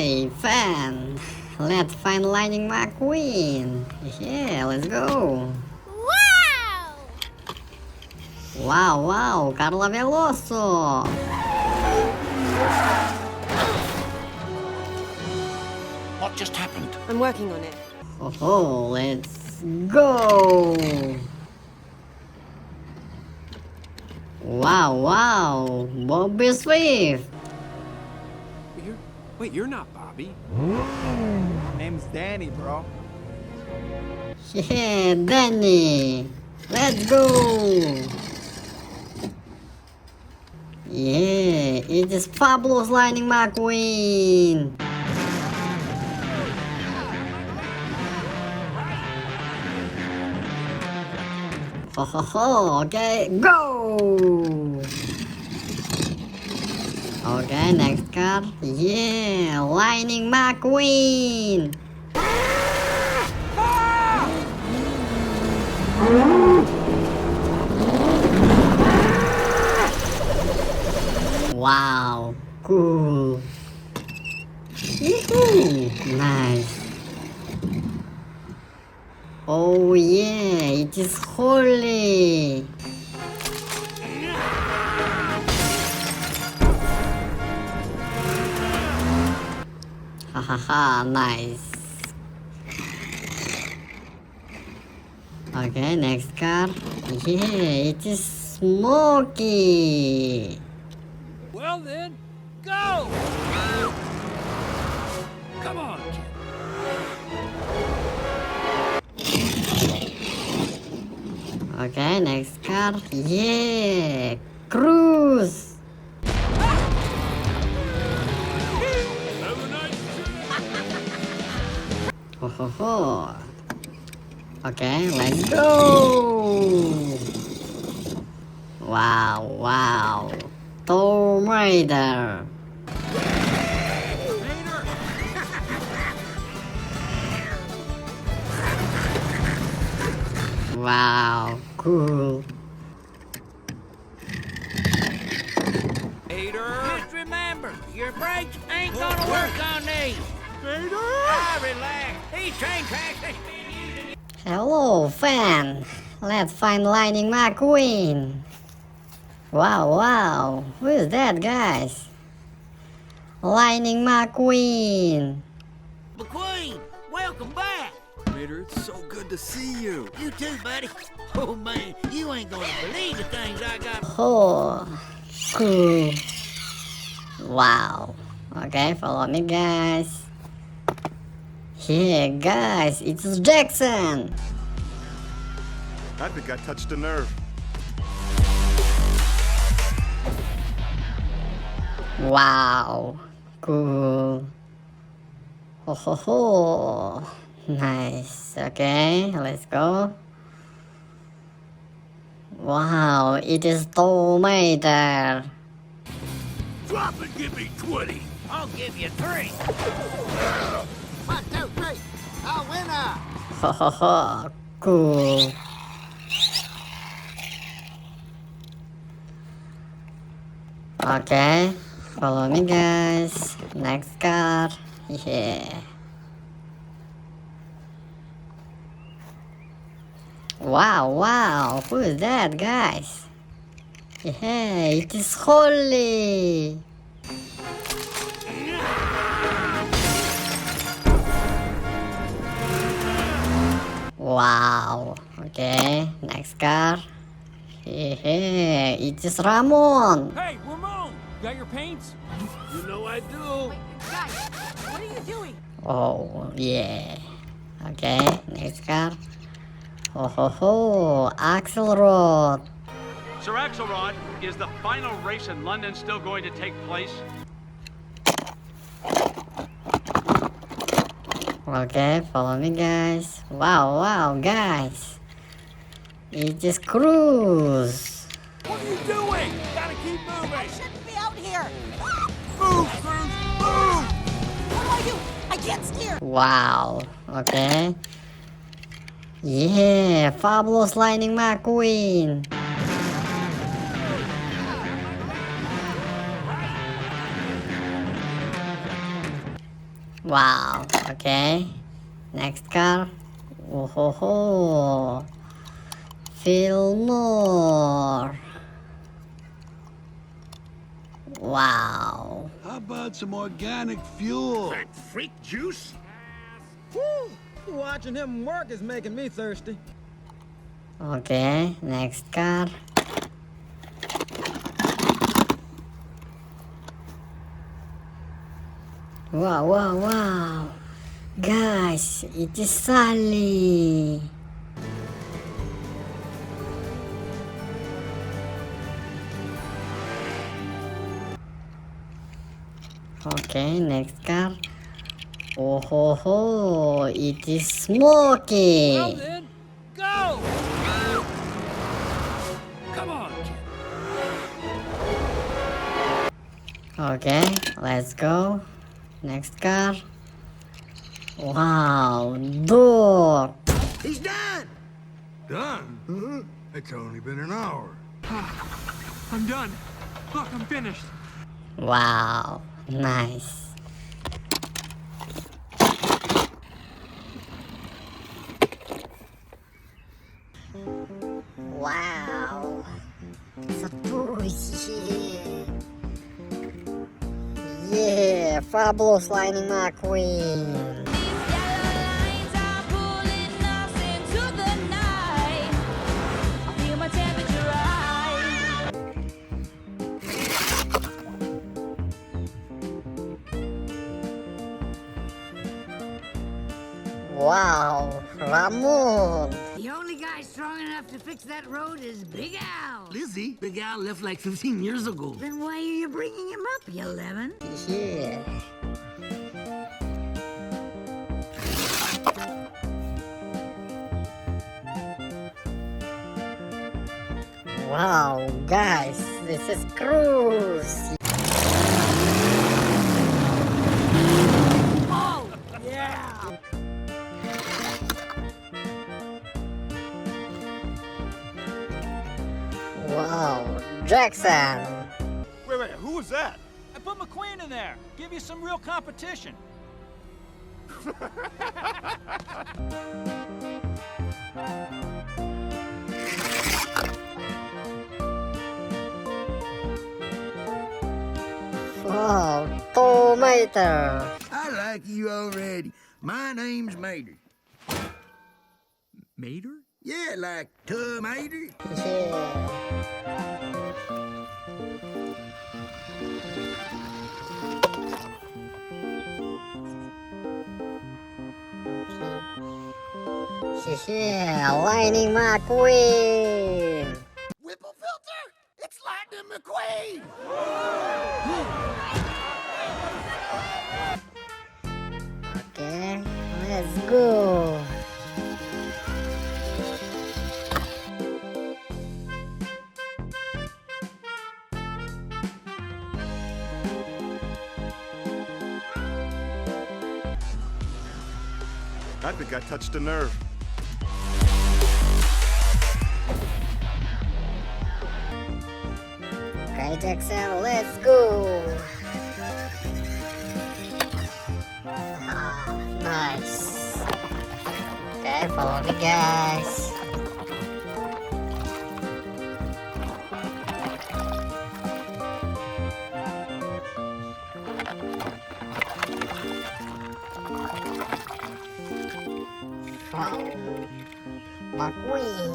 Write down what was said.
Okay, fan. Let's find Lightning McQueen. Yeah, let's go. Wow! Wow, wow, Carla Veloso. What just happened? I'm working on it. Oh, let's go. Wow, wow, Bobby Swift. You're not Bobby. Name's Danny, bro. Yeah, Danny. Let's go. Yeah, it is fabulous Lightning McQueen. Ho ho ho, okay, go! Okay, next card. Yeah, Lightning McQueen. Wow, cool. Yee-hoo, nice. Oh yeah, it is holy. Ha ha ha, nice. Okay, next card. Yeah, it is Smokey. Well then, go! Come on, kid. Okay, next card. Yeah, Cruz. Ho ho ho. Okay, let's go. Wow, wow. Tomb Raider. Wow, cool. Just remember, your brakes ain't gonna work on these. Ah, relax. These train tracks are speeding. Hello, fan. Let's find Lightning McQueen. Wow, wow. Who is that, guys? Lightning McQueen. McQueen, welcome back. Mater, it's so good to see you. You too, buddy. Oh, man, you ain't gonna believe the things I got. Oh, cool. Wow. Okay, follow me, guys. Yeah, guys, it's Jackson. I think I touched a nerve. Wow, cool. Ho ho ho. Nice. Okay, let's go. Wow, it is tomato. Drop and give me 20. I'll give you 3. 1, 2, 3. I'll win now. Ho ho ho. Cool. Okay, follow me, guys. Next card. Yeah. Wow, wow. Who is that, guys? Yeah, it is Holly. Wow. Okay, next card. Yeah, it is Ramon. Hey, Ramon! Got your paints? You know I do. Guys, what are you doing? Oh, yeah. Okay, next card. Ho ho ho, Axelrod. Sir Axelrod, is the final race in London still going to take place? Okay, follow me, guys. Wow, wow, guys. It is Cruz. What are you doing? Gotta keep moving. I shouldn't be out here. Move, Cruz, move! What do I do? I can't steer. Wow, okay. Yeah, fabulous Lightning McQueen. Wow, okay. Next car. Oh ho ho. Fill more. Wow. How about some organic fuel? That freak juice? Woo! Watching him work is making me thirsty. Okay, next car. Wow, wow, wow. Guys, it is Sally. Okay, next car. Oh ho ho, it is Smokey. Well then, go! Come on, kid. Okay, let's go. Next car. Wow, door. He's done! Done? Uh-huh. It's only been an hour. I'm done. Look, I'm finished. Wow, nice. Wow, so shit. Yeah, fabulous Lightning McQueen. Wow, Ramon. The only guy strong enough to fix that road is Big Al. Lizzie, Big Al left like 15 years ago. Then why are you bringing him up, you lemon? Yeah. Wow, guys, this is cruise. Oh, yeah. Wow, Jackson. Wait, who was that? I put McQueen in there. Give you some real competition. Wow, tomato. I like you already. My name's Mater. Mater? Yeah, like tomato. Yeah. Yeah, Lightning McQueen. Whipple filter? It's Lightning McQueen! Okay, let's go. I think I touched a nerve. Okay, Jackson, let's go. Ah, nice. Okay, follow me, guys. Follow McQueen.